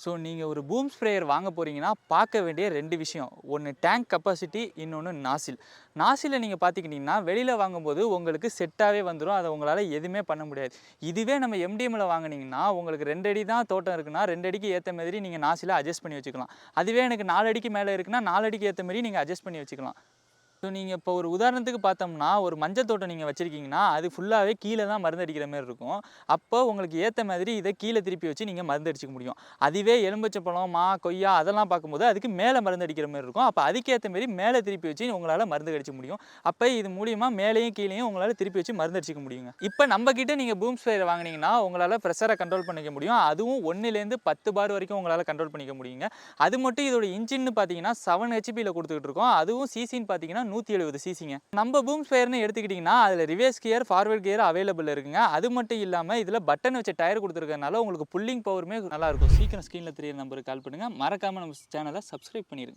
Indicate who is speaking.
Speaker 1: So நீங்கள் ஒரு boom sprayer வாங்க போகிறீங்கன்னா பார்க்க வேண்டிய 2 விஷயம். ஒன்று டேங்க் கெப்பாசிட்டி, இன்னொன்று நாசில். நாசிலை நீங்கள் பார்த்துக்கிட்டிங்கன்னா வெளியில் வாங்கும்போது உங்களுக்கு செட்டாகவே வந்துடும். அதை உங்களால் எதுவுமே பண்ண முடியாது. இதுவே நம்ம எம்டிஎம்மில் வாங்கினீங்கன்னா உங்களுக்கு 2 அடி தான் தோட்டம் இருக்குன்னா 2 அடிக்கு ஏற்ற மாதிரி நீங்கள் நாசிலை அட்ஜஸ்ட் பண்ணி வச்சுக்கலாம். அதுவே எனக்கு 4 அடிக்கு மேலே இருக்குன்னா 4 அடிக்கு ஏற்ற மாதிரி நீங்கள் அட்ஜஸ்ட் பண்ணி வச்சுக்கலாம். ஸோ நீங்கள் இப்போ ஒரு உதாரணத்துக்கு பார்த்தோம்னா, ஒரு மஞ்சள் தோட்டம் நீங்கள் வச்சுருக்கீங்கன்னா, அது ஃபுல்லாகவே கீழே தான் மருந்து அடிக்கிற மாரி இருக்கும். அப்போ உங்களுக்கு ஏற்ற மாதிரி இதை கீழே திருப்பி வச்சு நீங்கள் மருந்து அடிச்சுக்க முடியும். அதுவே எலுமிச்சம்பழம், மா, கொய்யா அதெல்லாம் பார்க்கும்போது அதுக்கு மேலே மருந்து அடிக்கிற மாரி இருக்கும். அப்போ அதுக்கேற்ற மாரி மேலே திருப்பி வச்சு உங்களால் மருந்து அடிச்சுக்க முடியும். அப்போ இது மூலியமாக மேலேயும் கீழேயும் உங்களால் திருப்பி வச்சு மருந்து அடிச்சுக்க முடியுங்க. இப்போ நம்மக்கிட்ட நீங்கள் பூம் ஸ்ப்ரேயர் வாங்கினீங்கன்னா, உங்களால் ப்ரெஷரை கண்ட்ரோல் பண்ணிக்க முடியும். அதுவும் 1லேருந்து 10 பார் வரைக்கும் உங்களால் கண்ட்ரோல் பண்ணிக்க முடியுங்க. அது மட்டும் இதோட இன்ஜின்னு பார்த்தீங்கன்னா 7 ஹெச்பியில் கொடுத்துக்கிட்டு இருக்கோம். அதுவும் சிசின்னு பார்த்தீங்கன்னா 170 சிசிங்க. நம்ம பூம் ஸ்ப்ரேயர்னு எடுத்துக்கிட்டிங்கன்னா அதில் reverse gear, forward gear available இருக்குங்க. அது மட்டும் இல்லாமல் இதில் பட்டன் வச்ச டயர் கொடுத்துருக்கறனால உங்களுக்கு புல்லிங் பவருமே நல்லாயிருக்கும். சீக்கிரம் ஸ்க்ரீனில் தெரியிற நம்பருக்கு கால் பண்ணுங்கள். மறக்காமல் நம்ம சேனலை சப்ஸ்கிரைப் பண்ணிடுங்க.